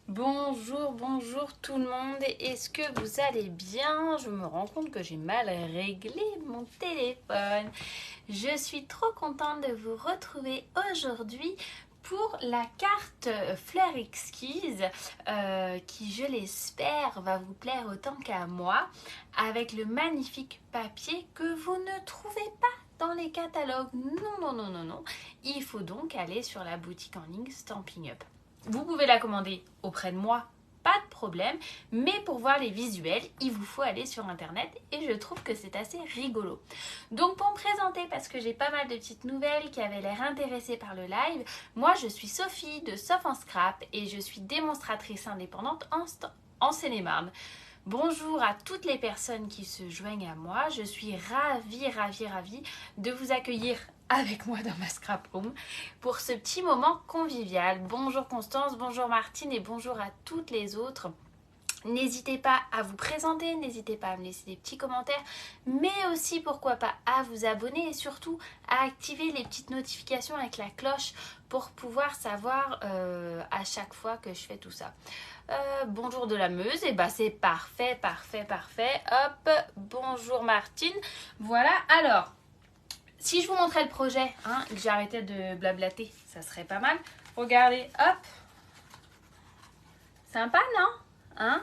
Bonjour, bonjour tout le monde. Est-ce que vous allez bien? Je me rends compte que j'ai mal réglé mon téléphone. Je suis trop contente de vous retrouver aujourd'hui pour la carte Fleur Exquise qui, je l'espère, va vous plaire autant qu'à moi, avec le magnifique papier que vous ne trouvez pas dans les catalogues. Non, non, non, non, non. Il faut donc aller sur la boutique en ligne Stampin' Up. Vous pouvez la commander auprès de moi, pas de problème, mais pour voir les visuels, il vous faut aller sur internet et je trouve que c'est assez rigolo. Donc pour me présenter, parce que j'ai pas mal de petites nouvelles qui avaient l'air intéressées par le live, moi je suis Sophie de Sof en Scrap et je suis démonstratrice indépendante en Seine-et-Marne. Bonjour à toutes les personnes qui se joignent à moi, je suis ravie de vous accueillir avec moi dans ma scrap room pour ce petit moment convivial. Bonjour Constance, bonjour Martine et bonjour à toutes les autres. N'hésitez pas à vous présenter, n'hésitez pas à me laisser des petits commentaires, mais aussi pourquoi pas à vous abonner et surtout à activer les petites notifications avec la cloche pour pouvoir savoir à chaque fois que je fais tout ça. Bonjour de la Meuse, et bah c'est parfait. Hop, bonjour Martine. Voilà, alors, si je vous montrais le projet, que j'arrêtais de blablater, ça serait pas mal. Regardez, hop. Sympa, non?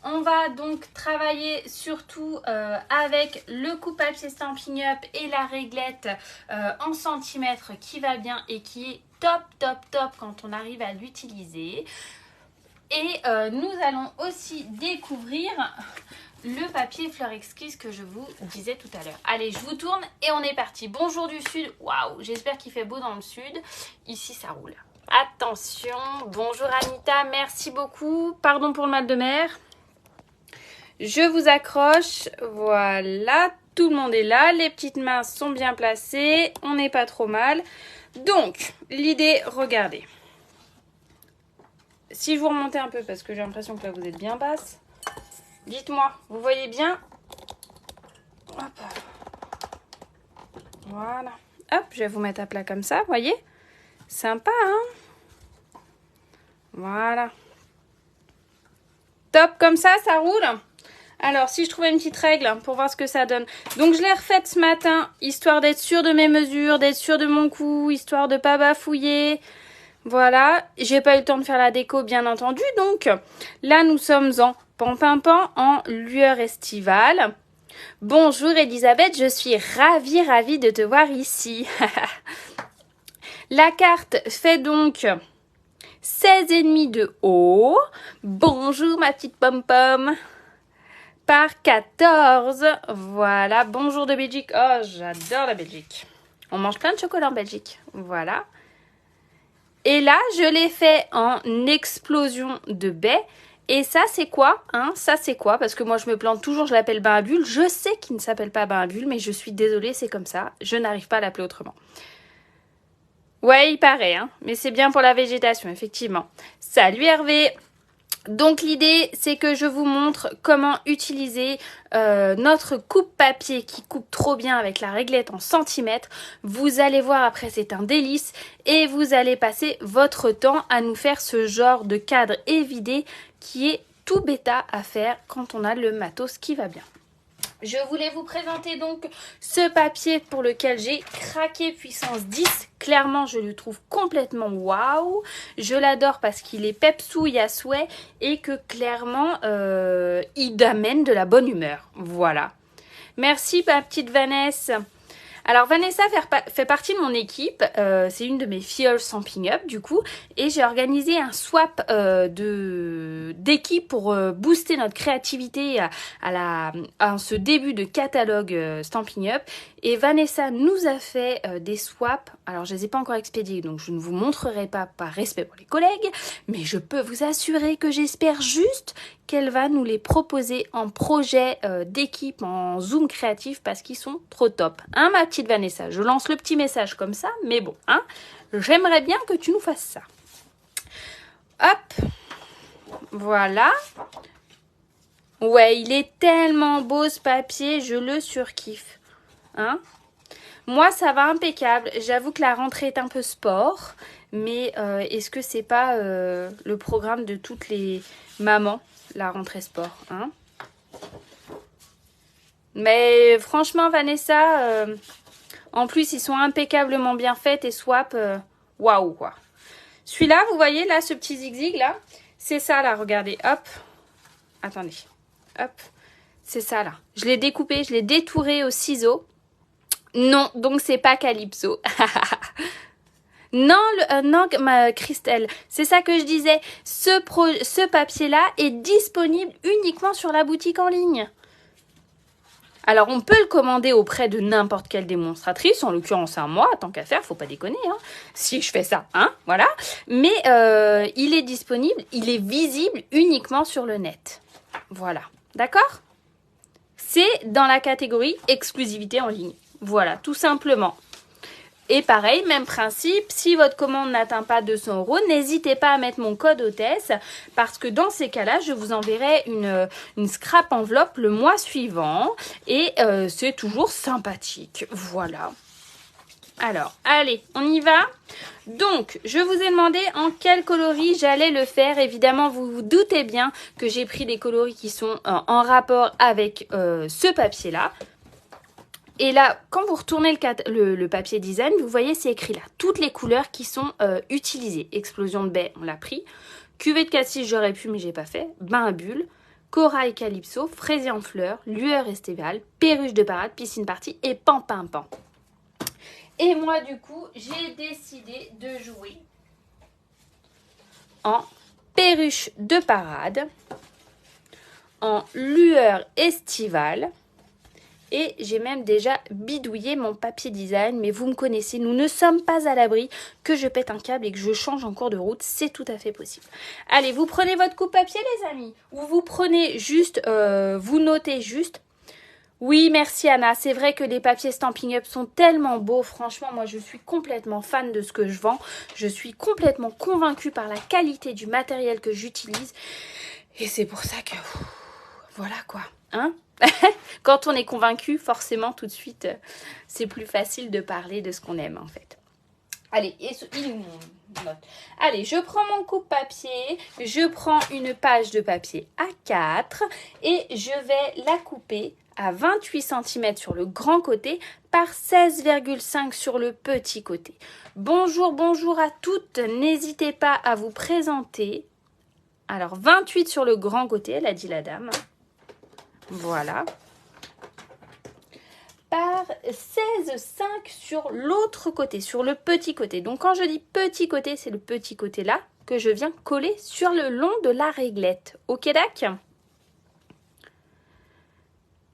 On va donc travailler surtout avec le coupe-papier Stampin' Up et la réglette en centimètres qui va bien et qui est top quand on arrive à l'utiliser. Et nous allons aussi découvrir le papier Fleur Exquise que je vous disais tout à l'heure. Allez, je vous tourne et on est parti. Bonjour du sud. Waouh, j'espère qu'il fait beau dans le sud. Ici, ça roule. Attention. Bonjour Anita, merci beaucoup. Pardon pour le mal de mer. Je vous accroche. Voilà, tout le monde est là. Les petites mains sont bien placées. On n'est pas trop mal. Donc, l'idée, regardez. Si je vous remontez un peu, parce que j'ai l'impression que là vous êtes bien basse, dites-moi, vous voyez bien? Hop. Voilà. Hop, je vais vous mettre à plat comme ça, vous voyez? Sympa, hein? Voilà. Top, comme ça roule. Alors, si je trouvais une petite règle pour voir ce que ça donne. Donc, je l'ai refaite ce matin, histoire d'être sûre de mes mesures, d'être sûre de mon coup, histoire de pas bafouiller. Voilà, j'ai pas eu le temps de faire la déco bien entendu, donc là nous sommes en Pampimpan, en lueur estivale. Bonjour Elisabeth, je suis ravie de te voir ici. La carte fait donc 16,5 de haut. Bonjour ma petite pom-pom. Par 14, voilà, bonjour de Belgique. Oh, j'adore la Belgique. On mange plein de chocolat en Belgique, voilà. Et là, je l'ai fait en explosion de baie. Et ça, c'est quoi, Ça, c'est quoi? Parce que moi, je me plante toujours, je l'appelle bain à bulles. Je sais qu'il ne s'appelle pas bain à bulles, mais je suis désolée, c'est comme ça. Je n'arrive pas à l'appeler autrement. Ouais, il paraît, mais c'est bien pour la végétation, effectivement. Salut Hervé! Donc l'idée, c'est que je vous montre comment utiliser notre coupe-papier qui coupe trop bien avec la réglette en centimètres. Vous allez voir après, c'est un délice. Et vous allez passer votre temps à nous faire ce genre de cadre évidé qui est tout bêta à faire quand on a le matos qui va bien. Je voulais vous présenter donc ce papier pour lequel j'ai craqué puissance 10. Clairement, je le trouve complètement waouh. Je l'adore parce qu'il est pepsouille à souhait et que clairement, il amène de la bonne humeur. Voilà. Merci ma petite Vanessa. Alors Vanessa fait partie de mon équipe, c'est une de mes filleuls Stampin' Up du coup, et j'ai organisé un swap d'équipe pour booster notre créativité à ce début de catalogue Stampin' Up. Et Vanessa nous a fait des swaps, alors je ne les ai pas encore expédiés, donc je ne vous montrerai pas par respect pour les collègues, mais je peux vous assurer que j'espère juste qu'elle va nous les proposer en projet d'équipe, en Zoom créatif, parce qu'ils sont trop top. Ma petite Vanessa, je lance le petit message comme ça, mais bon, j'aimerais bien que tu nous fasses ça. Hop, voilà. Ouais, il est tellement beau ce papier, je le surkiffe. Moi, ça va impeccable. J'avoue que la rentrée est un peu sport, mais est-ce que c'est pas le programme de toutes les mamans, la rentrée sport, hein? Mais franchement, Vanessa, en plus, ils sont impeccablement bien faits, tes swaps. Waouh, quoi. Celui-là, vous voyez, là, ce petit zigzag, là, c'est ça, là, regardez, hop. Attendez, hop. C'est ça, là. Je l'ai découpé, je l'ai détouré au ciseau. Non, donc c'est pas Calypso. Non, non, ma Christelle, c'est ça que je disais. Ce papier-là est disponible uniquement sur la boutique en ligne. Alors, on peut le commander auprès de n'importe quelle démonstratrice, en l'occurrence à moi, tant qu'à faire, faut pas déconner, hein, si je fais ça, hein, voilà. Mais il est disponible, il est visible uniquement sur le net. Voilà, d'accord? C'est dans la catégorie exclusivité en ligne. Voilà, tout simplement. Et pareil, même principe, si votre commande n'atteint pas 200 €, n'hésitez pas à mettre mon code hôtesse parce que dans ces cas-là, je vous enverrai une scrap enveloppe le mois suivant et c'est toujours sympathique. Voilà. Alors, allez, on y va. Donc, je vous ai demandé en quel coloris j'allais le faire. Évidemment, vous vous doutez bien que j'ai pris des coloris qui sont en rapport avec ce papier-là. Et là, quand vous retournez le papier design, vous voyez, c'est écrit là. Toutes les couleurs qui sont utilisées. Explosion de baie, on l'a pris. Cuvée de cassis, j'aurais pu, mais j'ai pas fait. Bain à bulles. Corail calypso. Fraisier en fleurs. Lueur estivale. Perruche de parade. Piscine party. Et pan, pan, pan. Et moi, du coup, j'ai décidé de jouer en perruche de parade. En lueur estivale. Et j'ai même déjà bidouillé mon papier design, mais vous me connaissez, nous ne sommes pas à l'abri que je pète un câble et que je change en cours de route, c'est tout à fait possible. Allez, vous prenez votre coupe-papier les amis, ou vous prenez juste, vous notez juste. Oui, merci Anna, c'est vrai que les papiers Stampin' Up sont tellement beaux, franchement, moi je suis complètement fan de ce que je vends, je suis complètement convaincue par la qualité du matériel que j'utilise, et c'est pour ça que, voilà quoi, hein. Quand on est convaincu, forcément, tout de suite, c'est plus facile de parler de ce qu'on aime, en fait. Allez, il nous note. Allez, je prends mon coupe-papier, je prends une page de papier A4 et je vais la couper à 28 cm sur le grand côté par 16,5 sur le petit côté. Bonjour, bonjour à toutes. N'hésitez pas à vous présenter. Alors, 28 sur le grand côté, elle a dit la dame. Voilà. Par 16,5 sur l'autre côté, sur le petit côté. Donc quand je dis petit côté, c'est le petit côté là que je viens coller sur le long de la réglette. Ok, dac?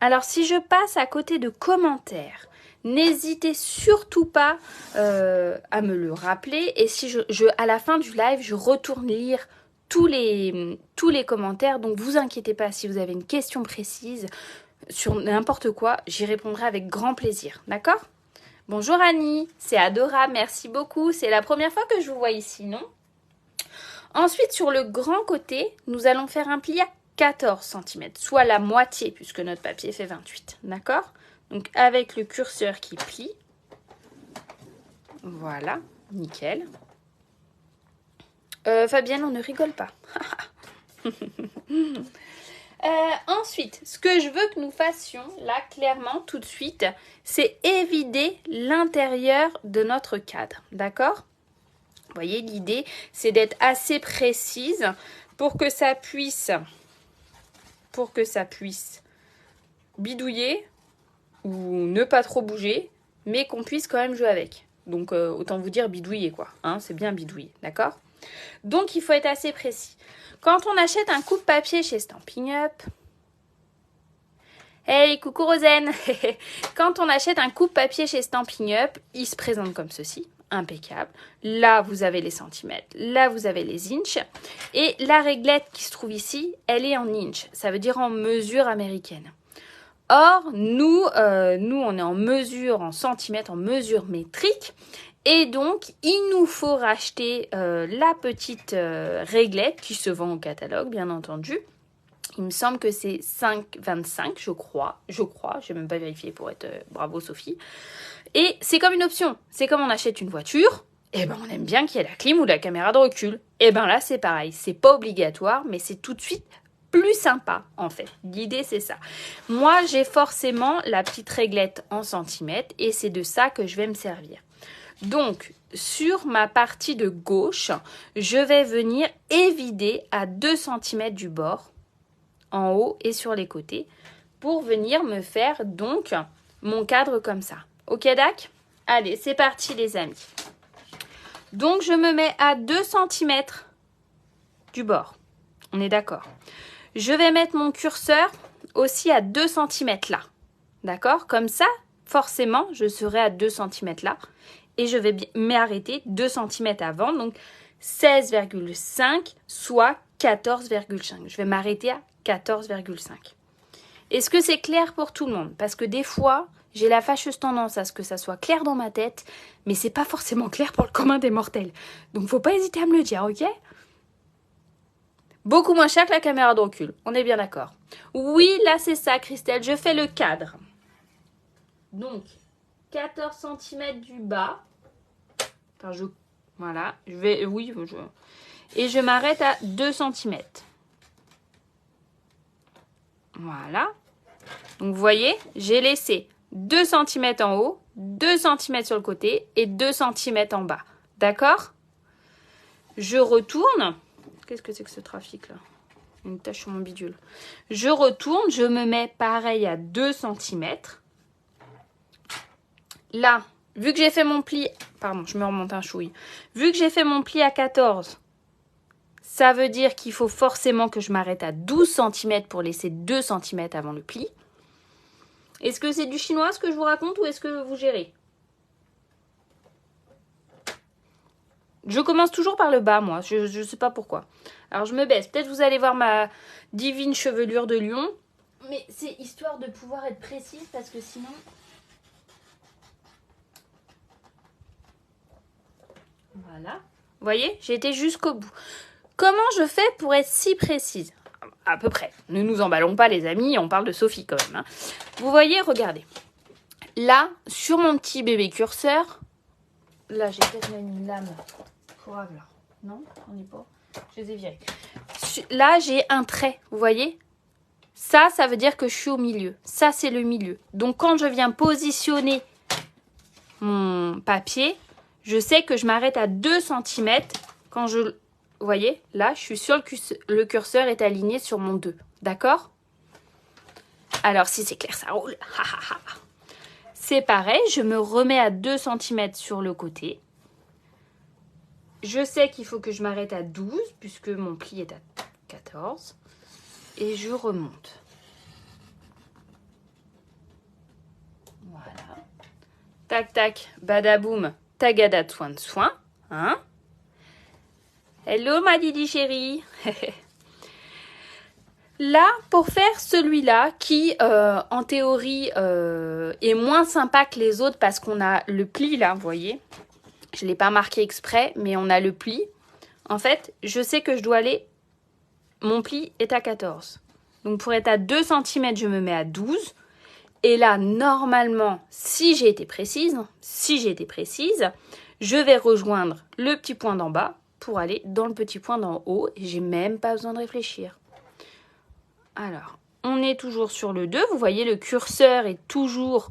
Alors si je passe à côté de commentaires, n'hésitez surtout pas à me le rappeler. Et si à la fin du live, je retourne lire tous les commentaires, donc vous inquiétez pas si vous avez une question précise sur n'importe quoi, j'y répondrai avec grand plaisir, d'accord? Bonjour Annie, c'est adorable, merci beaucoup, c'est la première fois que je vous vois ici, non? Ensuite, sur le grand côté, nous allons faire un pli à 14 cm, soit la moitié puisque notre papier fait 28, d'accord? Donc avec le curseur qui plie, voilà, nickel. Fabienne, on ne rigole pas. Ensuite, ce que je veux que nous fassions, là, clairement, tout de suite, c'est évider l'intérieur de notre cadre, d'accord? Vous voyez, l'idée, c'est d'être assez précise pour que ça puisse bidouiller ou ne pas trop bouger, mais qu'on puisse quand même jouer avec. Donc, autant vous dire bidouiller, quoi. Hein, c'est bien bidouiller, d'accord? Donc, il faut être assez précis. Quand on achète un coupe-papier chez Stampin' Up... Hey, coucou Rosen. Quand on achète un coupe-papier chez Stampin' Up, il se présente comme ceci, impeccable. Là, vous avez les centimètres, là, vous avez les inches. Et la réglette qui se trouve ici, elle est en inches, ça veut dire en mesure américaine. Or, nous, on est en mesure, en centimètres, en mesure métrique. Et donc, il nous faut racheter la petite réglette qui se vend au catalogue, bien entendu. Il me semble que c'est 5,25, je crois. Je n'ai même pas vérifié pour être... bravo, Sophie. Et c'est comme une option. C'est comme on achète une voiture. Eh ben, on aime bien qu'il y ait la clim ou la caméra de recul. Eh ben là, c'est pareil. C'est pas obligatoire, mais c'est tout de suite plus sympa, en fait. L'idée, c'est ça. Moi, j'ai forcément la petite réglette en centimètres et c'est de ça que je vais me servir. Donc, sur ma partie de gauche, je vais venir évider à 2 cm du bord, en haut et sur les côtés, pour venir me faire donc mon cadre comme ça. Ok, Dac? Allez, c'est parti les amis. Donc, je me mets à 2 cm du bord. On est d'accord. Je vais mettre mon curseur aussi à 2 cm là. D'accord? Comme ça, forcément, je serai à 2 cm là. Et je vais m'arrêter 2 cm avant. Donc, 16,5 soit 14,5. Je vais m'arrêter à 14,5. Est-ce que c'est clair pour tout le monde? Parce que des fois, j'ai la fâcheuse tendance à ce que ça soit clair dans ma tête, mais c'est pas forcément clair pour le commun des mortels. Donc, faut pas hésiter à me le dire, ok? Beaucoup moins cher que la caméra de recul. On est bien d'accord. Oui, là, c'est ça, Christelle. Je fais le cadre. Donc, 14 cm du bas. Enfin, voilà. Et je m'arrête à 2 cm. Voilà. Donc, vous voyez, j'ai laissé 2 cm en haut, 2 cm sur le côté et 2 cm en bas. D'accord? Je retourne. Qu'est-ce que c'est que ce trafic là? Une tache sur mon bidule. Je retourne, je me mets pareil à 2 cm. Là, vu que j'ai fait mon pli... Pardon, je me remonte un chouille. Vu que j'ai fait mon pli à 14, ça veut dire qu'il faut forcément que je m'arrête à 12 cm pour laisser 2 cm avant le pli. Est-ce que c'est du chinois ce que je vous raconte ou est-ce que vous gérez? Je commence toujours par le bas, moi. Je ne sais pas pourquoi. Alors, je me baisse. Peut-être vous allez voir ma divine chevelure de lion. Mais c'est histoire de pouvoir être précise parce que sinon... Voilà. Vous voyez, j'ai été jusqu'au bout. Comment je fais pour être si précise? À peu près. Ne nous emballons pas, les amis. On parle de Sophie quand même. Hein. Vous voyez, regardez. Là, sur mon petit bébé curseur... Là, j'ai peut-être même une lame. Là. Non, on n'y est pas. Je les ai virés. Là, j'ai un trait, vous voyez? Ça veut dire que je suis au milieu. Ça, c'est le milieu. Donc, quand je viens positionner mon papier, je sais que je m'arrête à 2 cm quand je... Vous voyez? Là, je suis sur le curseur est aligné sur mon 2. D'accord? Alors, si c'est clair, ça roule. C'est pareil, je me remets à 2 cm sur le côté. Je sais qu'il faut que je m'arrête à 12 puisque mon pli est à 14. Et je remonte. Voilà. Tac, tac, badaboum, tagada, soin. Hein? Hello, ma Didi chérie. Là, pour faire celui-là, qui, en théorie, est moins sympa que les autres parce qu'on a le pli, là, vous voyez. Je ne l'ai pas marqué exprès, mais on a le pli. En fait, je sais que je dois aller... Mon pli est à 14. Donc, pour être à 2 cm, je me mets à 12. Et là, normalement, si j'ai été précise, je vais rejoindre le petit point d'en bas pour aller dans le petit point d'en haut. Et j'ai même pas besoin de réfléchir. Alors, on est toujours sur le 2. Vous voyez, le curseur est toujours...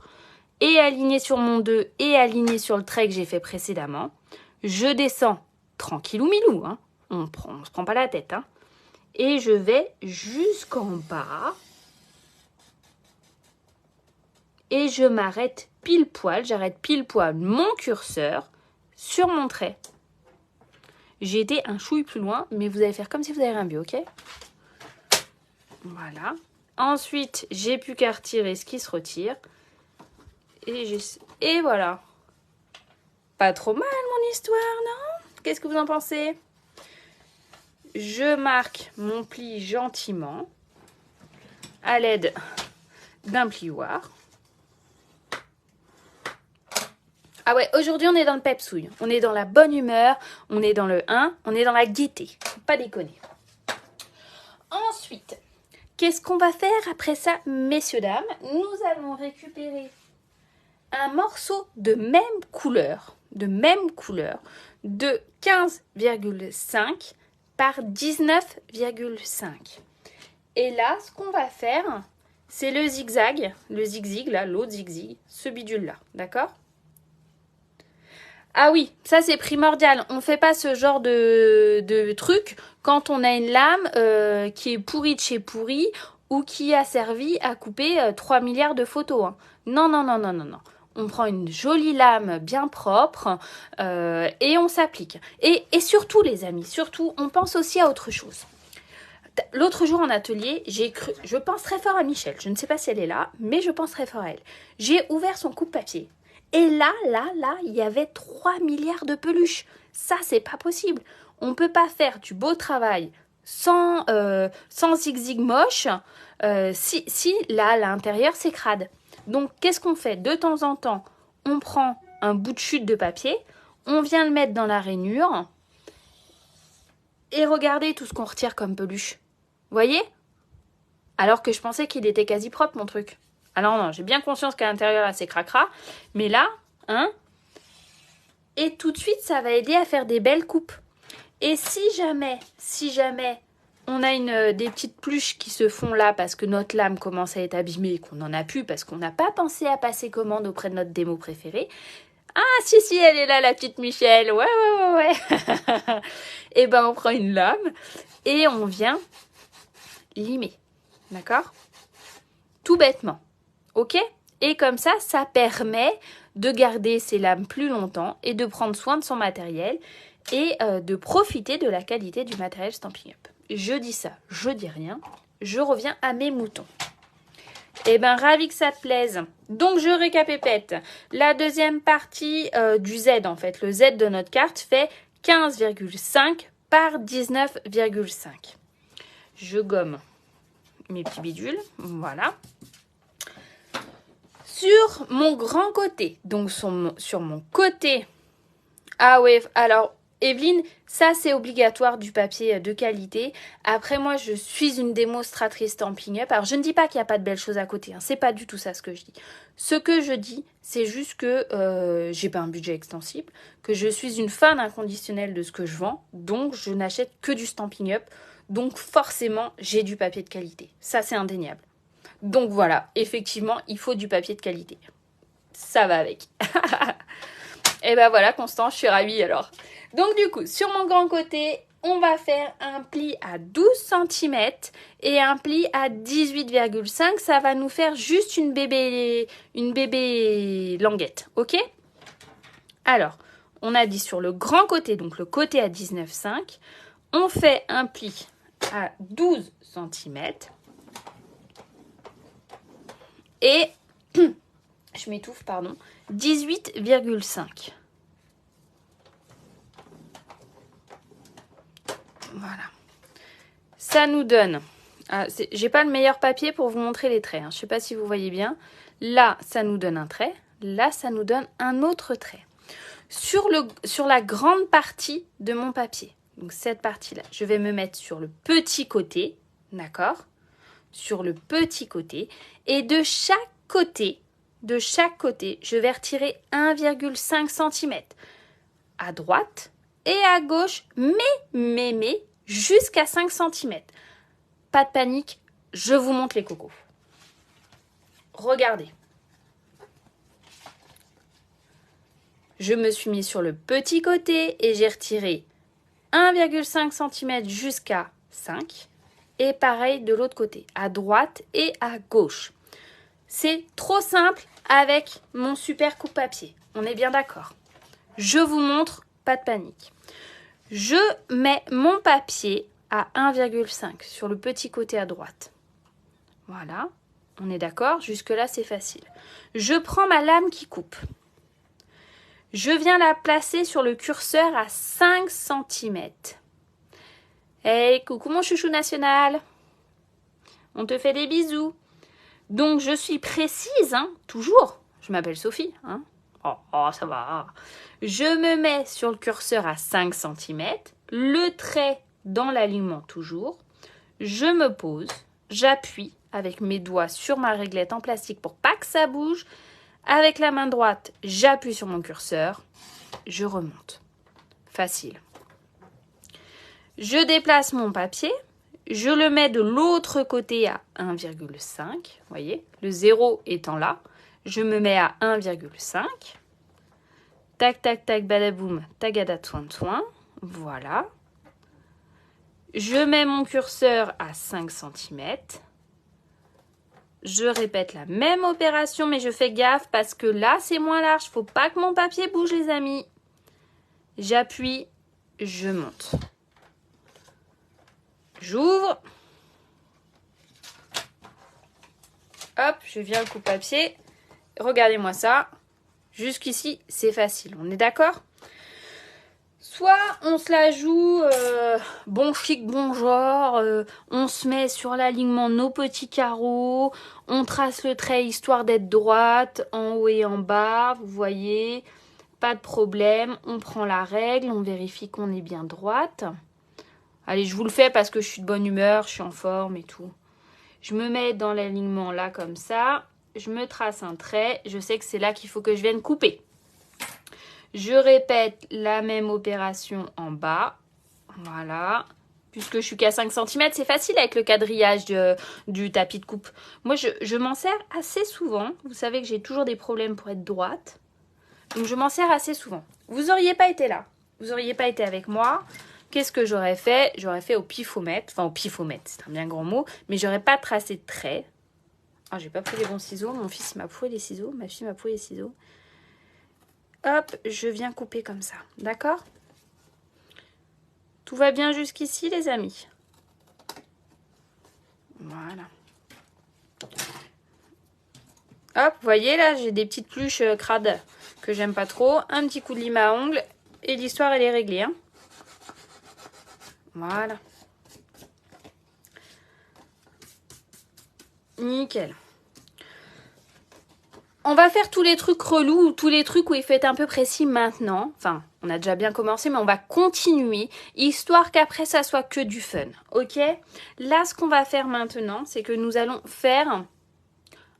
et aligné sur mon 2 et aligné sur le trait que j'ai fait précédemment. Je descends tranquillou milou, hein. On se prend pas la tête. Hein. Et je vais jusqu'en bas. Et je m'arrête pile poil, j'arrête pile poil mon curseur sur mon trait. J'ai été un chouille plus loin, mais vous allez faire comme si vous avez rien vu, ok? Voilà. Ensuite, j'ai plus qu'à retirer ce qui se retire. Et voilà. Pas trop mal mon histoire, non? Qu'est-ce que vous en pensez? Je marque mon pli gentiment à l'aide d'un plioir. Ah ouais, aujourd'hui on est dans le pepsouille. On est dans la bonne humeur, on est dans le 1, on est dans la gaieté. Faut pas déconner. Ensuite, qu'est-ce qu'on va faire après ça, messieurs, dames? Nous allons récupérer un morceau de même couleur de 15,5 par 19,5. Et là, ce qu'on va faire, c'est le zigzag, là, l'autre zigzag, ce bidule-là, d'accord? Ah oui, ça c'est primordial. On ne fait pas ce genre de truc quand on a une lame qui est pourrie de chez pourrie ou qui a servi à couper 3 milliards de photos. Hein. Non, non, non, non, non, non. On prend une jolie lame bien propre et on s'applique. Et surtout, les amis, surtout, on pense aussi à autre chose. L'autre jour en atelier, je pense très fort à Michel. Je ne sais pas si elle est là, mais je pense très fort à elle. J'ai ouvert son coupe-papier. Et là, il y avait 3 milliards de peluches. Ça, c'est pas possible. On peut pas faire du beau travail sans zigzag moche si là, à l'intérieur, c'est crade. Donc, qu'est-ce qu'on fait? De temps en temps, on prend un bout de chute de papier, on vient le mettre dans la rainure et regardez tout ce qu'on retire comme peluche. Vous voyez? Alors que je pensais qu'il était quasi propre, mon truc. Alors non, j'ai bien conscience qu'à l'intérieur, là, c'est cracra. Mais là, hein? Et tout de suite, ça va aider à faire des belles coupes. Et si jamais on a des petites pluches qui se font là parce que notre lame commence à être abîmée et qu'on n'en a plus parce qu'on n'a pas pensé à passer commande auprès de notre démo préférée. Ah, si, elle est là, la petite Michel. Ouais. Et ben, on prend une lame et on vient limer. D'accord? Tout bêtement. Ok? Et comme ça permet de garder ses lames plus longtemps et de prendre soin de son matériel et de profiter de la qualité du matériel Stampin' Up. Je dis ça, je dis rien. Je reviens à mes moutons. Eh ben, ravi que ça te plaise. Donc, je récapépète. La deuxième partie du Z, en fait, le Z de notre carte fait 15,5 par 19,5. Je gomme mes petits bidules, voilà. Sur mon grand côté, donc sur mon côté, ah ouais, alors Evelyne, ça c'est obligatoire du papier de qualité. Après moi, je suis une démonstratrice Stampin' Up. Alors je ne dis pas qu'il n'y a pas de belles choses à côté, hein. C'est pas du tout ça ce que je dis. Ce que je dis, c'est juste que j'ai pas un budget extensible, que je suis une fan inconditionnelle de ce que je vends, donc je n'achète que du Stampin' Up. Donc forcément, j'ai du papier de qualité. Ça, c'est indéniable. Donc voilà, effectivement, il faut du papier de qualité. Ça va avec. Et ben voilà, Constant, je suis ravie alors. Donc du coup, sur mon grand côté, on va faire un pli à 12 cm et un pli à 18,5. Ça va nous faire juste une bébé languette, ok? Alors, on a dit sur le grand côté, donc le côté à 19,5, on fait un pli à 12 cm. Et, je m'étouffe, pardon, 18,5. Voilà. Ça nous donne... j'ai pas le meilleur papier pour vous montrer les traits. Hein. Je sais pas si vous voyez bien. Là, ça nous donne un trait. Là, ça nous donne un autre trait. Sur la grande partie de mon papier, donc cette partie-là, je vais me mettre sur le petit côté, d'accord? Sur le petit côté. Et de chaque côté, je vais retirer 1,5 cm à droite et à gauche, mais jusqu'à 5 cm. Pas de panique, je vous montre les cocos. Regardez. Je me suis mis sur le petit côté et j'ai retiré 1,5 cm jusqu'à 5. Et pareil de l'autre côté, à droite et à gauche. C'est trop simple avec mon super coupe-papier. On est bien d'accord. Je vous montre, pas de panique. Je mets mon papier à 1,5 sur le petit côté à droite. Voilà, on est d'accord. Jusque-là, c'est facile. Je prends ma lame qui coupe. Je viens la placer sur le curseur à 5 cm. Hey, coucou mon chouchou national. On te fait des bisous. Donc, je suis précise, hein, toujours. Je m'appelle Sophie. Hein. Oh, ça va. Je me mets sur le curseur à 5 cm. Le trait dans l'alignement toujours. Je me pose. J'appuie avec mes doigts sur ma réglette en plastique pour pas que ça bouge. Avec la main droite, j'appuie sur mon curseur, je remonte. Facile. Je déplace mon papier, je le mets de l'autre côté à 1,5. Vous voyez, le 0 étant là, je me mets à 1,5. Tac, tac, tac, badaboum, tagada, toin, toin. Voilà. Je mets mon curseur à 5 cm. Je répète la même opération, mais je fais gaffe parce que là, c'est moins large. Faut pas que mon papier bouge, les amis. J'appuie, je monte. J'ouvre. Hop, je viens le coupe-papier. Regardez-moi ça. Jusqu'ici, c'est facile. On est d'accord ? Soit on se la joue bon chic, bon genre, on se met sur l'alignement nos petits carreaux, on trace le trait histoire d'être droite, en haut et en bas, vous voyez, pas de problème, on prend la règle, on vérifie qu'on est bien droite. Allez, je vous le fais parce que je suis de bonne humeur, je suis en forme et tout. Je me mets dans l'alignement là comme ça, je me trace un trait, je sais que c'est là qu'il faut que je vienne couper. Je répète la même opération en bas. Voilà. Puisque je suis qu'à 5 cm, c'est facile avec le quadrillage du tapis de coupe. Moi, je m'en sers assez souvent. Vous savez que j'ai toujours des problèmes pour être droite. Donc, je m'en sers assez souvent. Vous n'auriez pas été là. Vous n'auriez pas été avec moi. Qu'est-ce que j'aurais fait? J'aurais fait au pifomètre. Enfin, au pifomètre, c'est un bien grand mot. Mais j'aurais pas tracé de trait. Ah, j'ai pas pris les bons ciseaux. Mon fils m'a pourri les ciseaux. Ma fille m'a pourri les ciseaux. Hop, je viens couper comme ça, d'accord? Tout va bien jusqu'ici, les amis? Voilà. Hop, vous voyez, là, j'ai des petites pluches crades que j'aime pas trop. Un petit coup de lime à ongles et l'histoire, elle est réglée. Hein. Voilà. Nickel. On va faire tous les trucs relous, tous les trucs où il faut être un peu précis maintenant. Enfin, on a déjà bien commencé, mais on va continuer, histoire qu'après, ça soit que du fun. Ok? Là, ce qu'on va faire maintenant, c'est que nous allons faire...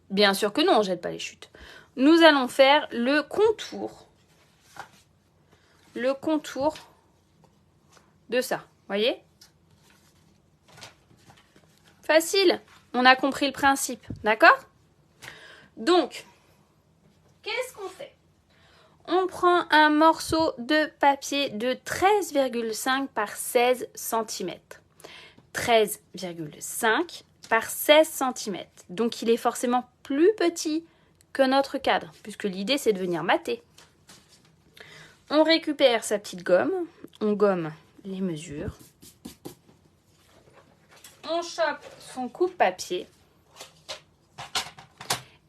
Bien sûr que non, on jette pas les chutes. Nous allons faire le contour. Le contour de ça. Voyez? Facile. On a compris le principe. D'accord? Donc... Qu'est-ce qu'on fait? On prend un morceau de papier de 13,5 par 16 cm. 13,5 par 16 cm. Donc il est forcément plus petit que notre cadre, puisque l'idée c'est de venir mater. On récupère sa petite gomme, on gomme les mesures. On chope son coupe-papier.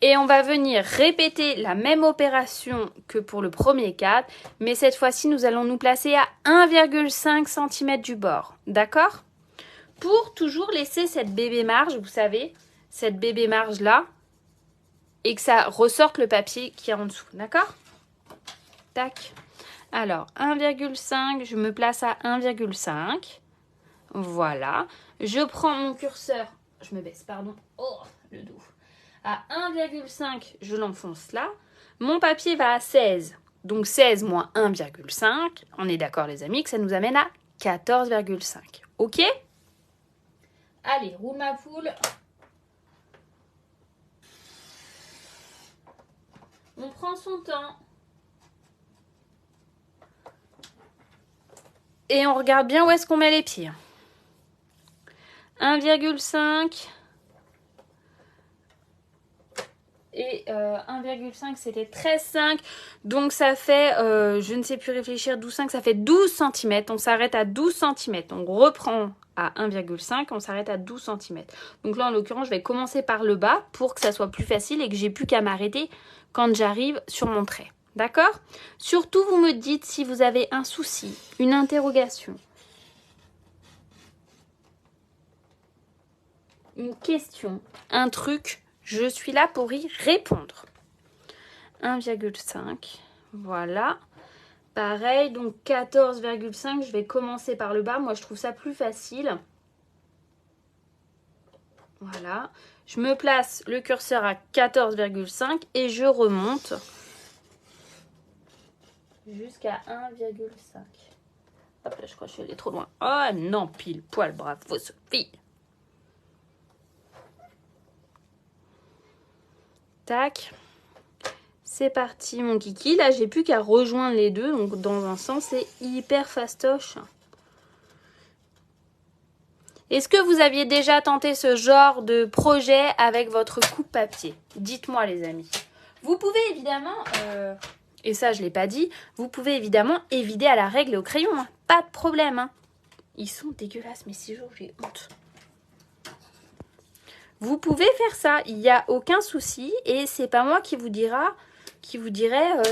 Et on va venir répéter la même opération que pour le premier cadre, mais cette fois-ci, nous allons nous placer à 1,5 cm du bord. D'accord? Pour toujours laisser cette bébé marge, vous savez, cette bébé marge-là, et que ça ressorte le papier qui est en dessous. D'accord? Tac. Alors, 1,5, je me place à 1,5. Voilà. Je prends mon curseur. Je me baisse, pardon. Oh, le dos. À 1,5, je l'enfonce là. Mon papier va à 16. Donc 16 moins 1,5. On est d'accord les amis que ça nous amène à 14,5. Ok? Allez, roule ma poule. On prend son temps. Et on regarde bien où est-ce qu'on met les pieds. 1,5... Et 1,5 c'était 13,5. Donc ça fait, je ne sais plus réfléchir, 12,5, ça fait 12 cm. On s'arrête à 12 cm. On reprend à 1,5, on s'arrête à 12 cm. Donc là en l'occurrence je vais commencer par le bas pour que ça soit plus facile et que j'ai plus qu'à m'arrêter quand j'arrive sur mon trait. D'accord? Surtout vous me dites si vous avez un souci, une interrogation, une question, un truc. Je suis là pour y répondre. 1,5. Voilà. Pareil, donc 14,5. Je vais commencer par le bas. Moi, je trouve ça plus facile. Voilà. Je me place le curseur à 14,5 et je remonte jusqu'à 1,5. Hop là, je crois que je suis allée trop loin. Oh non, pile poil, bravo Sophie. Tac. C'est parti mon kiki. Là, j'ai plus qu'à rejoindre les deux. Donc, dans un sens, c'est hyper fastoche. Est-ce que vous aviez déjà tenté ce genre de projet avec votre coupe papier? Dites-moi les amis. Vous pouvez évidemment, et ça je ne l'ai pas dit, vous pouvez évidemment évider à la règle et au crayon. Hein. Pas de problème. Hein. Ils sont dégueulasses, mais ces jours j'ai honte. Vous pouvez faire ça, il n'y a aucun souci. Et c'est pas moi qui vous dirait,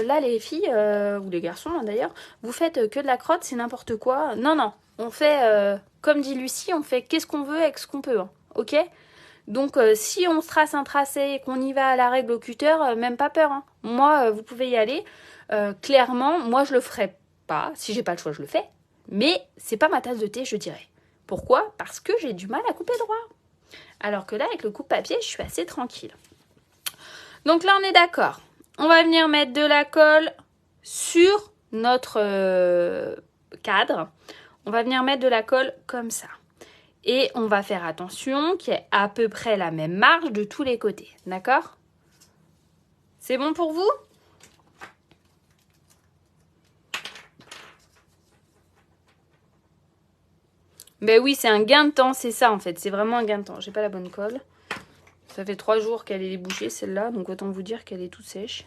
là les filles, ou les garçons hein, d'ailleurs, vous faites que de la crotte, c'est n'importe quoi. Non, non, on fait, comme dit Lucie, on fait qu'est-ce qu'on veut avec ce qu'on peut. Hein, ok? Donc si on se trace un tracé et qu'on y va à la règle au cutter, même pas peur. Hein. Moi, vous pouvez y aller. Clairement, moi je le ferai pas. Si j'ai pas le choix, je le fais. Mais c'est pas ma tasse de thé, je dirais. Pourquoi? Parce que j'ai du mal à couper droit. Alors que là, avec le coupe-papier, je suis assez tranquille. Donc là, on est d'accord. On va venir mettre de la colle sur notre cadre. On va venir mettre de la colle comme ça. Et on va faire attention qu'il y ait à peu près la même marge de tous les côtés. D'accord? C'est bon pour vous? Ben oui, c'est un gain de temps, c'est ça en fait. C'est vraiment un gain de temps. J'ai pas la bonne colle. Ça fait 3 jours qu'elle est bouchée celle-là, donc autant vous dire qu'elle est toute sèche.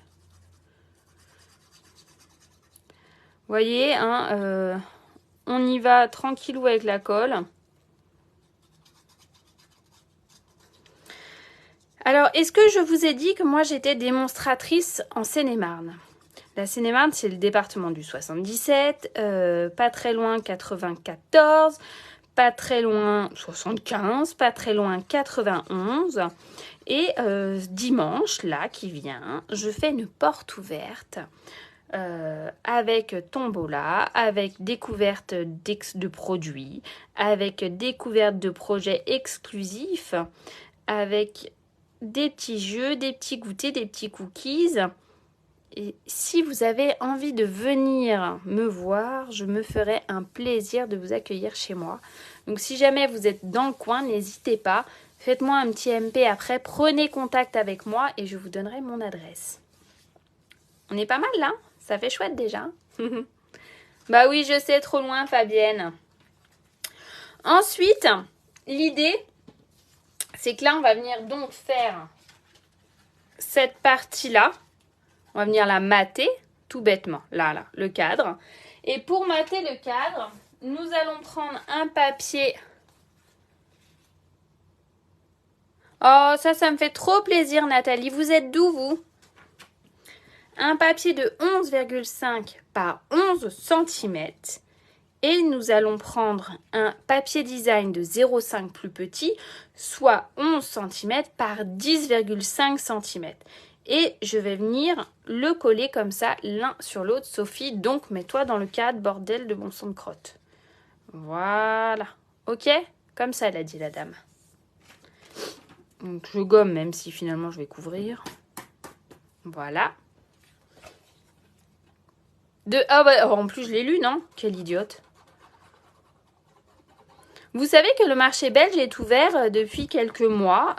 Vous voyez, hein, on y va tranquillou avec la colle. Alors, est-ce que je vous ai dit que moi j'étais démonstratrice en Seine-et-Marne? La Seine-et-Marne, c'est le département du 77, pas très loin 94, pas très loin 75, pas très loin 91. Et dimanche, là, qui vient, je fais une porte ouverte avec tombola, avec découverte de produits, avec découverte de projets exclusifs, avec des petits jeux, des petits goûters, des petits cookies. Et si vous avez envie de venir me voir, je me ferai un plaisir de vous accueillir chez moi. Donc si jamais vous êtes dans le coin, n'hésitez pas. Faites-moi un petit MP après, prenez contact avec moi et je vous donnerai mon adresse. On est pas mal là? Ça fait chouette déjà. Bah oui, je sais, trop loin Fabienne. Ensuite, l'idée, c'est que là, on va venir donc faire cette partie-là. On va venir la mater, tout bêtement. Là, le cadre. Et pour mater le cadre, nous allons prendre un papier. Oh, ça me fait trop plaisir, Nathalie. Vous êtes d'où, vous? Un papier de 11,5 par 11 cm. Et nous allons prendre un papier design de 0,5 plus petit, soit 11 cm par 10,5 cm. Et je vais venir le coller comme ça, l'un sur l'autre. Sophie, donc mets-toi dans le cadre, bordel de bon sang de crotte. Voilà. Ok? Comme ça, elle a dit la dame. Donc je gomme, même si finalement je vais couvrir. Voilà. Ah bah, en plus je l'ai lu, non? Quelle idiote. Vous savez que le marché belge est ouvert depuis quelques mois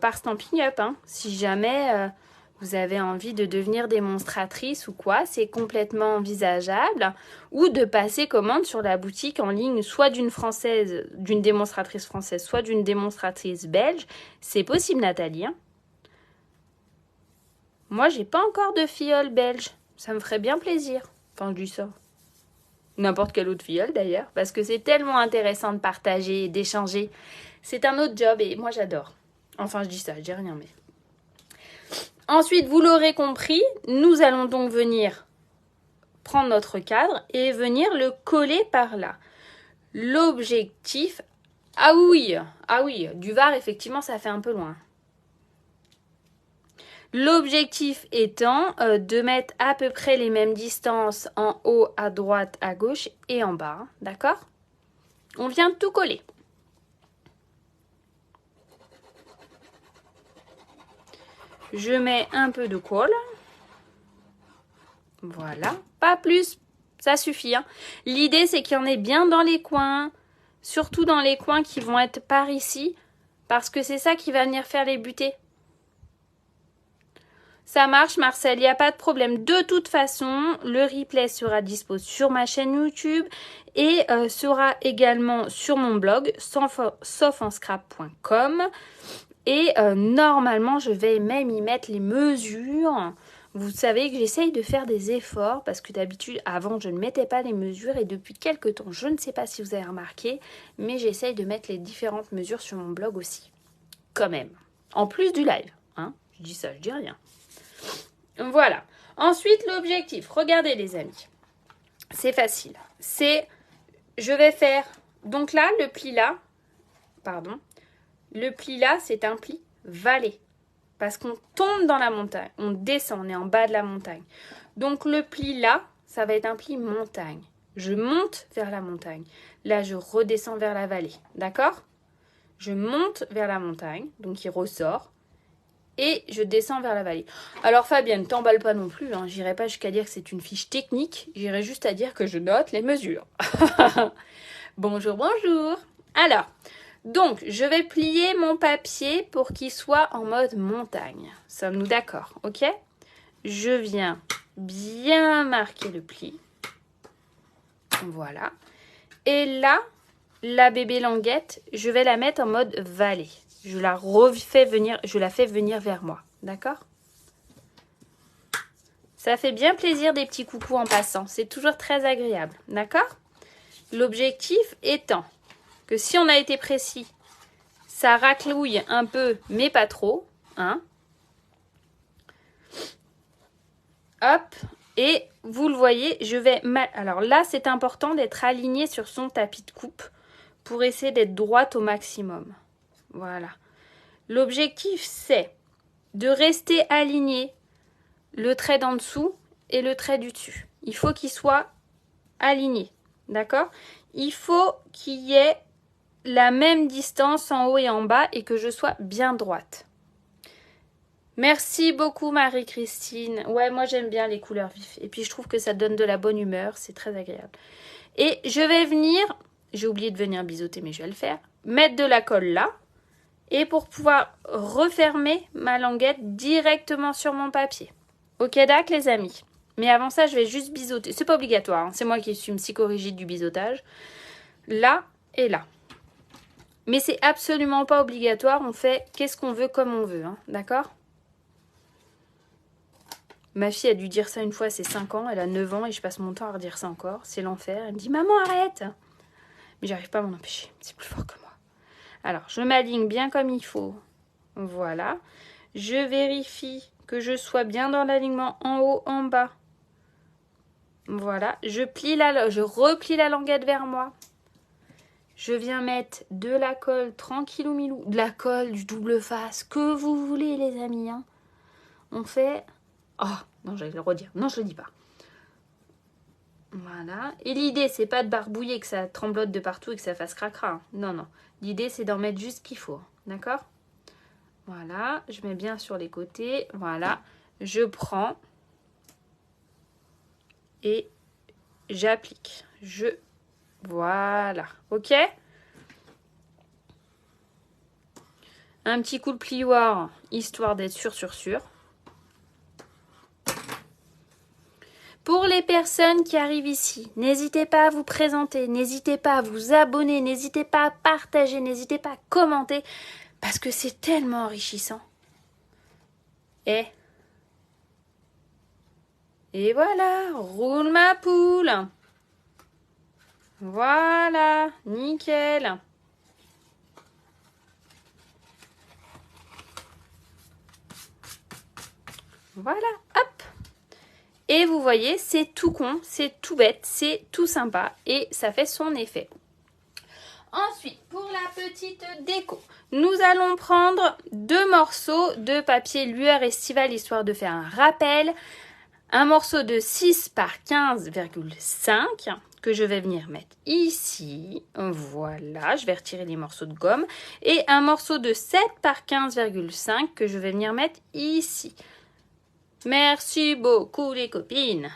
par Stampin' Up. Hein. Si jamais vous avez envie de devenir démonstratrice ou quoi, c'est complètement envisageable. Ou de passer commande sur la boutique en ligne, soit d'une française, d'une démonstratrice française, soit d'une démonstratrice belge. C'est possible, Nathalie. Hein. Moi, j'ai pas encore de filleule belge. Ça me ferait bien plaisir. Enfin, je dis ça. N'importe quelle autre filleule d'ailleurs, parce que c'est tellement intéressant de partager, d'échanger. C'est un autre job et moi j'adore. Enfin, je dis ça, je dis rien, mais... Ensuite, vous l'aurez compris, nous allons donc venir prendre notre cadre et venir le coller par là. L'objectif... Ah oui, du Var, effectivement, ça fait un peu loin. L'objectif étant de mettre à peu près les mêmes distances en haut, à droite, à gauche et en bas. D'accord? On vient tout coller. Je mets un peu de colle. Voilà, pas plus, ça suffit. Hein. L'idée, c'est qu'il y en ait bien dans les coins, surtout dans les coins qui vont être par ici, parce que c'est ça qui va venir faire les butées. Ça marche, Marcel, il n'y a pas de problème. De toute façon, le replay sera dispo sur ma chaîne YouTube et sera également sur mon blog, sofenscrap.com. Et normalement, je vais même y mettre les mesures. Vous savez que j'essaye de faire des efforts parce que d'habitude, avant, je ne mettais pas les mesures. Et depuis quelques temps, je ne sais pas si vous avez remarqué, mais j'essaye de mettre les différentes mesures sur mon blog aussi. Quand même. En plus du live. Hein, je dis ça, je dis rien. Voilà. Ensuite, l'objectif. Regardez les amis. C'est facile. Je vais faire... Donc là, le pli là... Pardon. Le pli là, c'est un pli vallée. Parce qu'on tombe dans la montagne. On descend, on est en bas de la montagne. Donc le pli là, ça va être un pli montagne. Je monte vers la montagne. Là, je redescends vers la vallée. D'accord? Je monte vers la montagne. Donc il ressort. Et je descends vers la vallée. Alors Fabienne, t'emballe pas non plus, hein. J'irai pas jusqu'à dire que c'est une fiche technique. J'irai juste à dire que je note les mesures. Bonjour, bonjour. Alors, donc, je vais plier mon papier pour qu'il soit en mode montagne. Sommes-nous d'accord, ok? Je viens bien marquer le pli. Voilà. Et là, la bébé languette, je vais la mettre en mode vallée. Je la fais venir vers moi. D'accord? Ça fait bien plaisir des petits coucous en passant. C'est toujours très agréable. D'accord? L'objectif étant que si on a été précis, ça raclouille un peu, mais pas trop. Hein? Hop. Et vous le voyez, je vais... Alors là, c'est important d'être aligné sur son tapis de coupe pour essayer d'être droite au maximum. Voilà. L'objectif, c'est de rester aligné le trait d'en dessous et le trait du dessus. Il faut qu'il soit aligné. D'accord? Il faut qu'il y ait la même distance en haut et en bas et que je sois bien droite. Merci beaucoup Marie-Christine. Ouais, moi j'aime bien les couleurs vives. Et puis je trouve que ça donne de la bonne humeur. C'est très agréable. Et je vais venir... J'ai oublié de venir biseauter, mais je vais le faire. Mettre de la colle là. Et pour pouvoir refermer ma languette directement sur mon papier. Ok, d'accord les amis? Mais avant ça, je vais juste biseauter. C'est pas obligatoire, hein. C'est moi qui suis une psychorigide du biseautage. Là et là. Mais c'est absolument pas obligatoire. On fait qu'est-ce qu'on veut comme on veut. Hein. D'accord? Ma fille a dû dire ça une fois à ses 5 ans. Elle a 9 ans et je passe mon temps à redire ça encore. C'est l'enfer. Elle me dit « Maman, arrête !» Mais j'arrive pas à m'en empêcher. C'est plus fort que moi. Alors, je m'aligne bien comme il faut. Voilà. Je vérifie que je sois bien dans l'alignement en haut, en bas. Voilà. Je replie la languette vers moi. Je viens mettre de la colle tranquillou milou. De la colle, du double face. Que vous voulez, les amis. Hein. On fait... Oh, non, j'allais le redire. Non, je le dis pas. Voilà. Et l'idée, c'est pas de barbouiller, que ça tremblote de partout et que ça fasse cracra. Hein. Non, non. L'idée, c'est d'en mettre juste ce qu'il faut. D'accord? Voilà. Je mets bien sur les côtés. Voilà. Je prends et j'applique. Voilà. Ok? Un petit coup de plioir, histoire d'être sûr. Pour les personnes qui arrivent ici, n'hésitez pas à vous présenter, n'hésitez pas à vous abonner, n'hésitez pas à partager, n'hésitez pas à commenter, parce que c'est tellement enrichissant. Et voilà, roule ma poule. Voilà, nickel. Voilà, hop. Et vous voyez, c'est tout con, c'est tout bête, c'est tout sympa et ça fait son effet. Ensuite, pour la petite déco, nous allons prendre 2 morceaux de papier lueur estivale histoire de faire un rappel. Un morceau de 6 par 15,5 que je vais venir mettre ici. Voilà, je vais retirer les morceaux de gomme. Et un morceau de 7 par 15,5 que je vais venir mettre ici. Merci beaucoup les copines.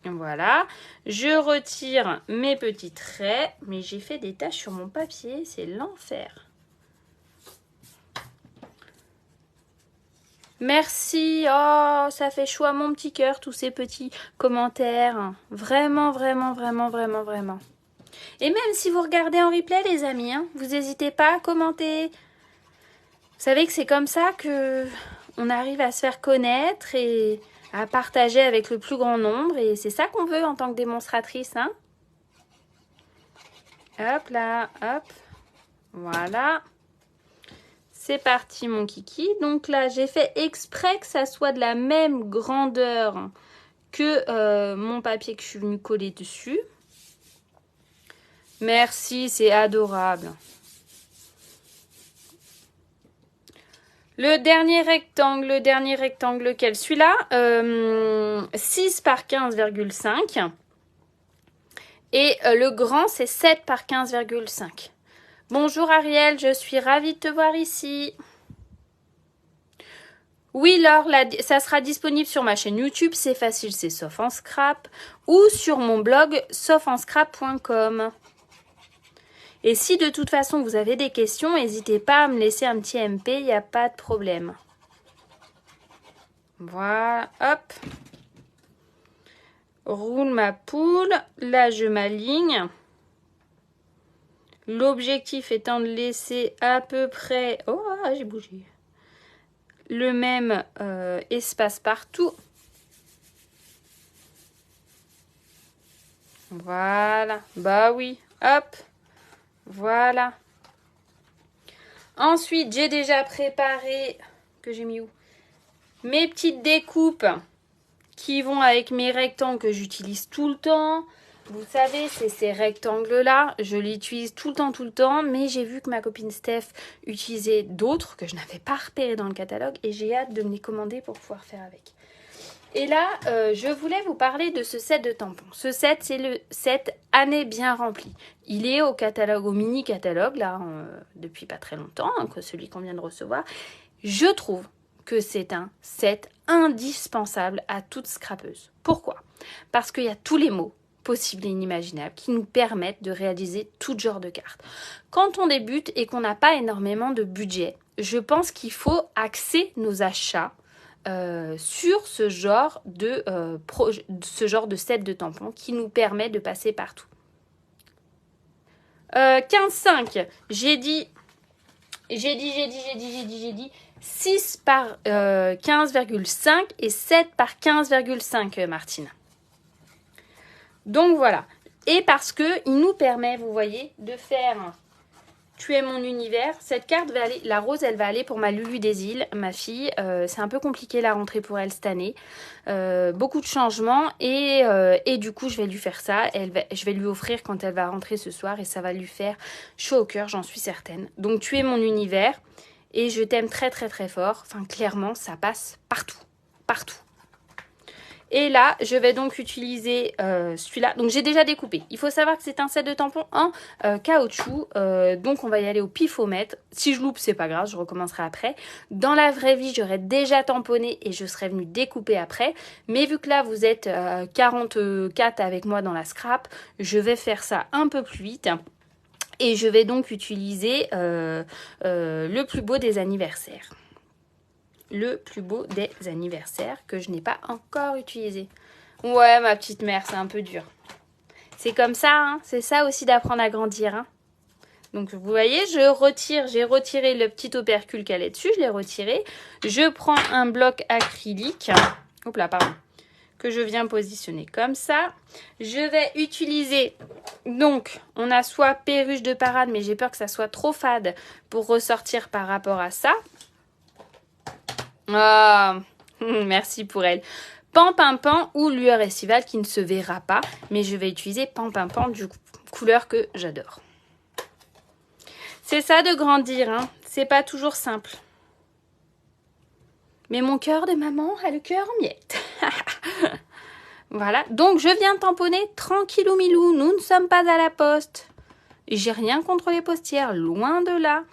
Voilà, je retire mes petits traits. Mais j'ai fait des taches sur mon papier, c'est l'enfer. Merci, oh, ça fait chaud à mon petit cœur, tous ces petits commentaires. Vraiment, vraiment, vraiment, vraiment, vraiment. Et même si vous regardez en replay, les amis, hein, vous n'hésitez pas à commenter. Vous savez que c'est comme ça que on arrive à se faire connaître et à partager avec le plus grand nombre. Et c'est ça qu'on veut en tant que démonstratrice, hein. Hop là, hop. Voilà. C'est parti mon kiki. Donc là, j'ai fait exprès que ça soit de la même grandeur que mon papier que je suis venue coller dessus. Merci, c'est adorable. Le dernier rectangle, lequel? Celui-là, 6 par 15,5. Et le grand, c'est 7 par 15,5. Bonjour Ariel, je suis ravie de te voir ici. Oui Laure, ça sera disponible sur ma chaîne YouTube, c'est facile, c'est Sauf en Scrap, ou sur mon blog saufenscrap.com. Et si de toute façon vous avez des questions, n'hésitez pas à me laisser un petit MP, il n'y a pas de problème. Voilà, hop. Roule ma poule, là je m'aligne. L'objectif étant de laisser à peu près, oh j'ai bougé, le même espace partout. Voilà, bah oui, hop, voilà. Ensuite, j'ai déjà préparé, que j'ai mis où? Mes petites découpes qui vont avec mes rectangles que j'utilise tout le temps. Vous savez, c'est ces rectangles-là, je les utilise tout le temps, mais j'ai vu que ma copine Steph utilisait d'autres que je n'avais pas repérés dans le catalogue et j'ai hâte de me les commander pour pouvoir faire avec. Et là, je voulais vous parler de ce set de tampons. Ce set, c'est le set année bien rempli. Il est au catalogue, au mini-catalogue, là, depuis pas très longtemps, hein, que celui qu'on vient de recevoir. Je trouve que c'est un set indispensable à toute scrapeuse. Pourquoi? Parce qu'il y a tous les mots possibles et inimaginables qui nous permettent de réaliser tout genre de cartes. Quand on débute et qu'on n'a pas énormément de budget, je pense qu'il faut axer nos achats sur ce genre de set de tampons qui nous permet de passer partout. 15,5, j'ai dit 6 par 15,5 et 7 par 15,5 Martine. Donc voilà. Et parce que il nous permet, vous voyez, de faire Tu es mon univers. Cette carte va aller, la rose, elle va aller pour ma Lulu des îles, ma fille. C'est un peu compliqué la rentrée pour elle cette année. Beaucoup de changements et du coup, je vais lui faire ça. Je vais lui offrir quand elle va rentrer ce soir et ça va lui faire chaud au cœur, j'en suis certaine. Donc, tu es mon univers et je t'aime très très très fort. Enfin, clairement, ça passe partout. Partout. Et là, je vais donc utiliser celui-là. Donc, j'ai déjà découpé. Il faut savoir que c'est un set de tampons en caoutchouc. Donc, on va y aller au pifomètre. Si je loupe, c'est pas grave, je recommencerai après. Dans la vraie vie, j'aurais déjà tamponné et je serais venue découper après. Mais vu que là, vous êtes 44 avec moi dans la scrap, je vais faire ça un peu plus vite. Et je vais donc utiliser le plus beau des anniversaires. Le plus beau des anniversaires que je n'ai pas encore utilisé. Ouais, ma petite mère, c'est un peu dur. C'est comme ça, hein. C'est ça aussi d'apprendre à grandir. Hein. Donc, vous voyez, j'ai retiré le petit opercule qu'elle est dessus, je l'ai retiré. Je prends un bloc acrylique, hop là, pardon, que je viens positionner comme ça. Je vais utiliser, donc, on a soit perruche de parade, mais j'ai peur que ça soit trop fade pour ressortir par rapport à ça. Ah, merci pour elle. Pampimpan ou lueur estivale qui ne se verra pas. Mais je vais utiliser Pampimpan du couleur que j'adore. C'est ça de grandir, hein. C'est pas toujours simple. Mais mon cœur de maman a le cœur en miettes. Voilà, donc je viens tamponner tranquillou milou, nous ne sommes pas à la poste. J'ai rien contre les postières, loin de là.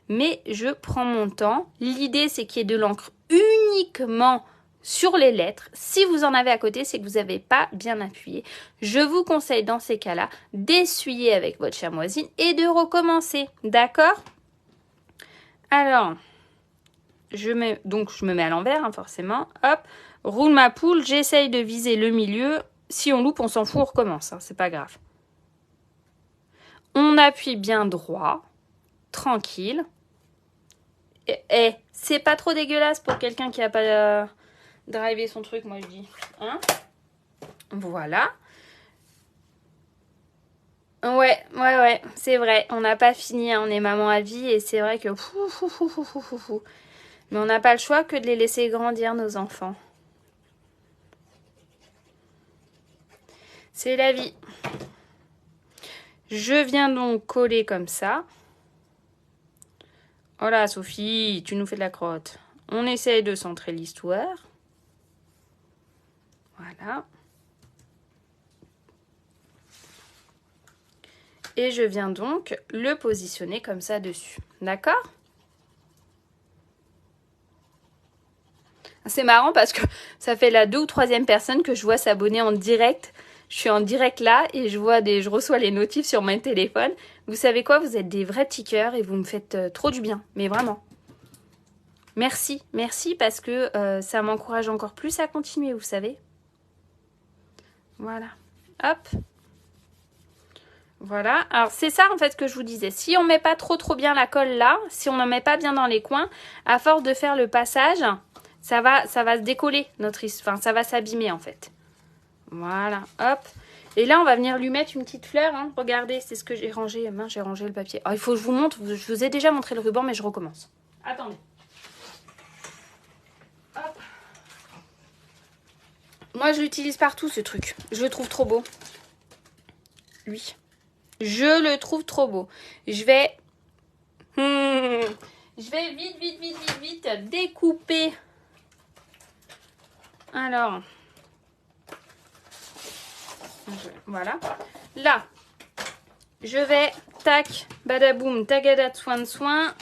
Mais je prends mon temps. L'idée, c'est qu'il y ait de l'encre uniquement sur les lettres. Si vous en avez à côté, c'est que vous n'avez pas bien appuyé. Je vous conseille dans ces cas-là d'essuyer avec votre chamoisine et de recommencer. D'accord? Alors, je me mets à l'envers, hein, forcément. Hop, roule ma poule, j'essaye de viser le milieu. Si on loupe, on s'en fout, on recommence, hein, c'est pas grave. On appuie bien droit, tranquille. Et c'est pas trop dégueulasse pour quelqu'un qui a pas drivé son truc, moi je dis. Hein? Voilà. Ouais, c'est vrai. On n'a pas fini, hein, on est maman à vie et c'est vrai que... Mais on n'a pas le choix que de les laisser grandir, nos enfants. C'est la vie. Je viens donc coller comme ça. Oh là, Sophie, tu nous fais de la crotte. On essaye de centrer l'histoire. Voilà. Et je viens donc le positionner comme ça dessus. D'accord? C'est marrant parce que ça fait la 2e ou 3e personne que je vois s'abonner en direct. Je suis en direct là et je reçois les notifs sur mon téléphone. Vous savez quoi? Vous êtes des vrais tickers et vous me faites trop du bien. Mais vraiment. Merci. Merci parce que ça m'encourage encore plus à continuer, vous savez. Voilà. Hop. Voilà. Alors, c'est ça, en fait, que je vous disais. Si on met pas trop bien la colle là, si on n'en met pas bien dans les coins, à force de faire le passage, ça va se décoller, ça va s'abîmer, en fait. Voilà. Hop. Et là, on va venir lui mettre une petite fleur. Hein. Regardez, c'est ce que j'ai rangé. Mince, j'ai rangé le papier. Oh, il faut que je vous montre. Je vous ai déjà montré le ruban, mais je recommence. Attendez. Hop. Moi, je l'utilise partout, ce truc. Je le trouve trop beau. Lui. Je le trouve trop beau. Je vais vite découper. Alors. Voilà. Là. Je vais, tac, badaboum, tagada, soin de soin.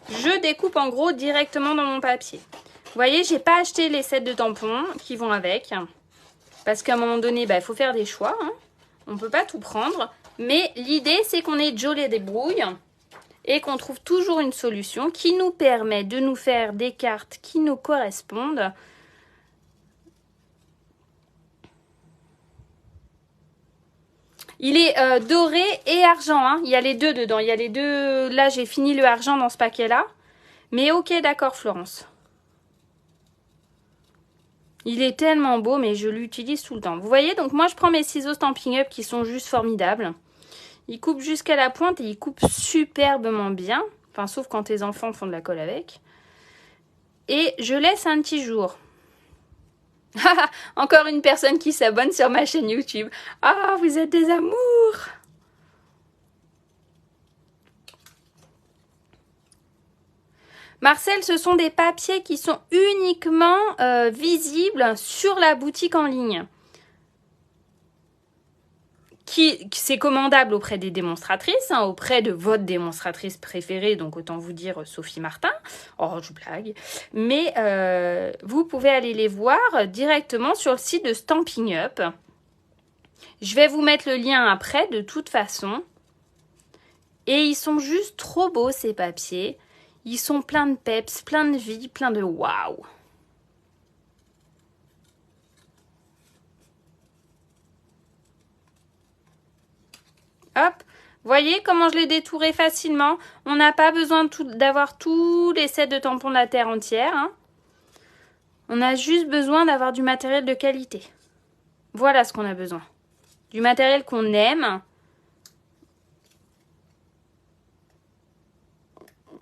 Je découpe en gros directement dans mon papier. Vous voyez, j'ai pas acheté les sets de tampons qui vont avec. Parce qu'à un moment donné, il faut faire des choix. Hein. On ne peut pas tout prendre. Mais l'idée, c'est qu'on ait Joe les débrouille et qu'on trouve toujours une solution qui nous permet de nous faire des cartes qui nous correspondent. Il est doré et argent. Hein. Il y a les deux dedans. Il y a les deux. Là, j'ai fini le argent dans ce paquet-là. Mais ok, d'accord, Florence. Il est tellement beau, mais je l'utilise tout le temps. Vous voyez, donc moi, je prends mes ciseaux Stampin' Up qui sont juste formidables. Ils coupent jusqu'à la pointe et ils coupent superbement bien. Enfin, sauf quand tes enfants font de la colle avec. Et je laisse un petit jour. Encore une personne qui s'abonne sur ma chaîne YouTube. Ah, vous êtes des amours! Marcel, ce sont des papiers qui sont uniquement visibles sur la boutique en ligne. C'est commandable auprès des démonstratrices, hein, auprès de votre démonstratrice préférée, donc autant vous dire Sophie Martin. Oh, je blague. Mais vous pouvez aller les voir directement sur le site de Stampin' Up. Je vais vous mettre le lien après, de toute façon. Et ils sont juste trop beaux, ces papiers. Ils sont pleins de peps, plein de vie, plein de waouh. Hop, voyez comment je l'ai détouré facilement. On n'a pas besoin d'avoir tous les sets de tampons de la terre entière. Hein. On a juste besoin d'avoir du matériel de qualité. Voilà ce qu'on a besoin. Du matériel qu'on aime.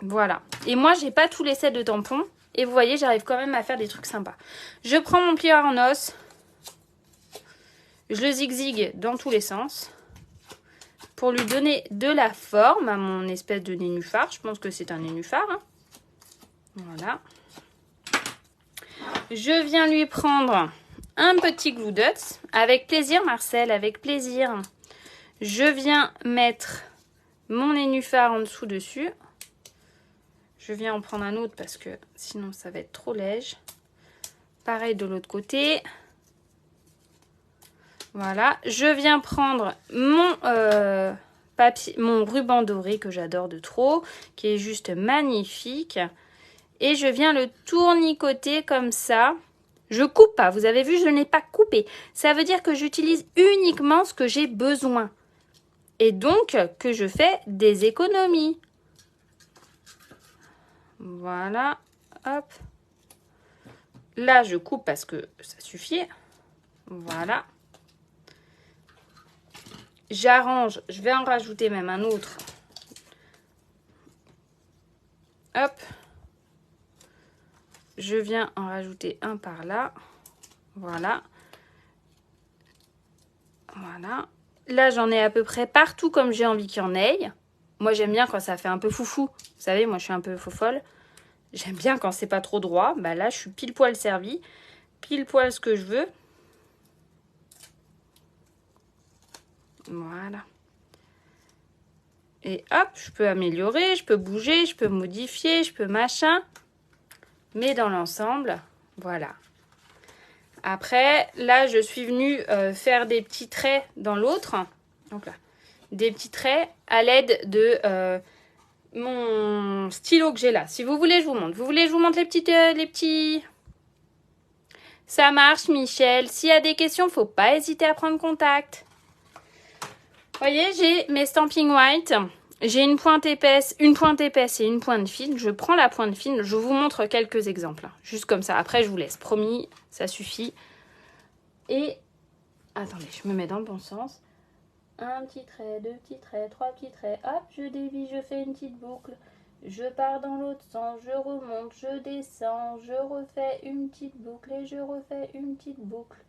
Voilà. Et moi, j'ai pas tous les sets de tampons. Et vous voyez, j'arrive quand même à faire des trucs sympas. Je prends mon plieur en os. Je le zigzag dans tous les sens. Pour lui donner de la forme à mon espèce de nénuphar. Je pense que c'est un nénuphar. Hein. Voilà. Je viens lui prendre un petit glue dots. Avec plaisir, Marcel, avec plaisir. Je viens mettre mon nénuphar en dessous dessus. Je viens en prendre un autre parce que sinon ça va être trop léger. Pareil de l'autre côté. Voilà. Je viens prendre mon mon ruban doré que j'adore de trop, qui est juste magnifique. Et je viens le tournicoter comme ça. Je coupe pas, vous avez vu, je n'ai pas coupé. Ça veut dire que j'utilise uniquement ce que j'ai besoin. Et donc que je fais des économies. Voilà, hop. Là, je coupe parce que ça suffit. Voilà. J'arrange, je vais en rajouter même un autre. Hop. Je viens en rajouter un par là. Voilà. Voilà. Là, j'en ai à peu près partout comme j'ai envie qu'il y en ait. Moi, j'aime bien quand ça fait un peu foufou. Vous savez, moi, je suis un peu faux-folle. J'aime bien quand c'est pas trop droit. Bah là, je suis pile poil servie. Pile poil ce que je veux. Voilà. Et hop, je peux améliorer, je peux bouger, je peux modifier, je peux machin. Mais dans l'ensemble, voilà. Après, là, je suis venue faire des petits traits dans l'autre. Donc là, des petits traits à l'aide de mon stylo que j'ai là. Si vous voulez, je vous montre. Vous voulez, je vous montre les petits... Ça marche, Michel. S'il y a des questions, faut pas hésiter à prendre contact. Vous voyez, j'ai mes Stampin' White. J'ai une pointe épaisse et une pointe fine. Je prends la pointe fine. Je vous montre quelques exemples. Juste comme ça. Après, je vous laisse. Promis, ça suffit. Et... Attendez, je me mets dans le bon sens. Un petit trait, deux petits traits, trois petits traits. Hop, je dévie, je fais une petite boucle. Je pars dans l'autre sens, je remonte, je descends. Je refais une petite boucle et je refais une petite boucle.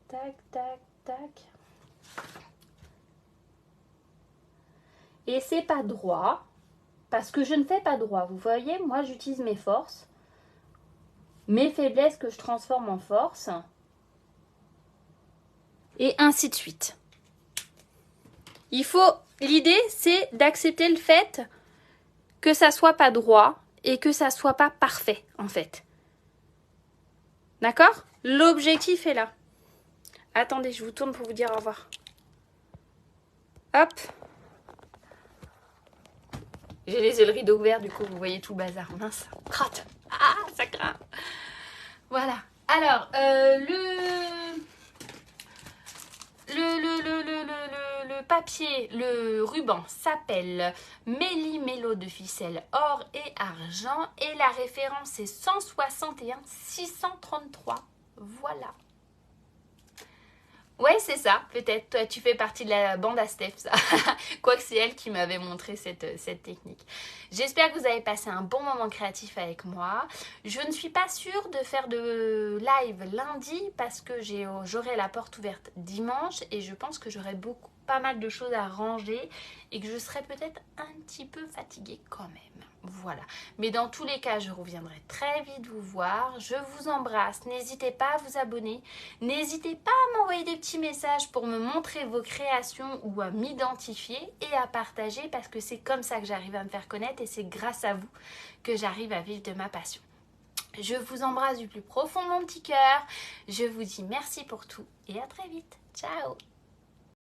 Tac, tac, tac. Et c'est pas droit, parce que je ne fais pas droit. Vous voyez, moi j'utilise mes forces, mes faiblesses que je transforme en force, et ainsi de suite. L'idée c'est d'accepter le fait que ça soit pas droit et que ça soit pas parfait en fait. D'accord? L'objectif est là. Attendez, je vous tourne pour vous dire au revoir. Hop. J'ai laissé le rideau ouvert, du coup, vous voyez tout le bazar. Mince, crotte. Ah, ça craint. Voilà. Alors, le papier, le ruban s'appelle Méli-Mélo de ficelle or et argent. Et la référence est 161 633. Voilà. Ouais, c'est ça, peut-être. Toi, tu fais partie de la bande à Steph, ça. Quoique c'est elle qui m'avait montré cette technique. J'espère que vous avez passé un bon moment créatif avec moi. Je ne suis pas sûre de faire de live lundi parce que j'aurai la porte ouverte dimanche et je pense que j'aurai pas mal de choses à ranger et que je serai peut-être un petit peu fatiguée quand même. Voilà. Mais dans tous les cas, je reviendrai très vite vous voir. Je vous embrasse. N'hésitez pas à vous abonner. N'hésitez pas à m'envoyer des petits messages pour me montrer vos créations ou à m'identifier et à partager parce que c'est comme ça que j'arrive à me faire connaître et c'est grâce à vous que j'arrive à vivre de ma passion. Je vous embrasse du plus profond de mon petit cœur. Je vous dis merci pour tout et à très vite. Ciao!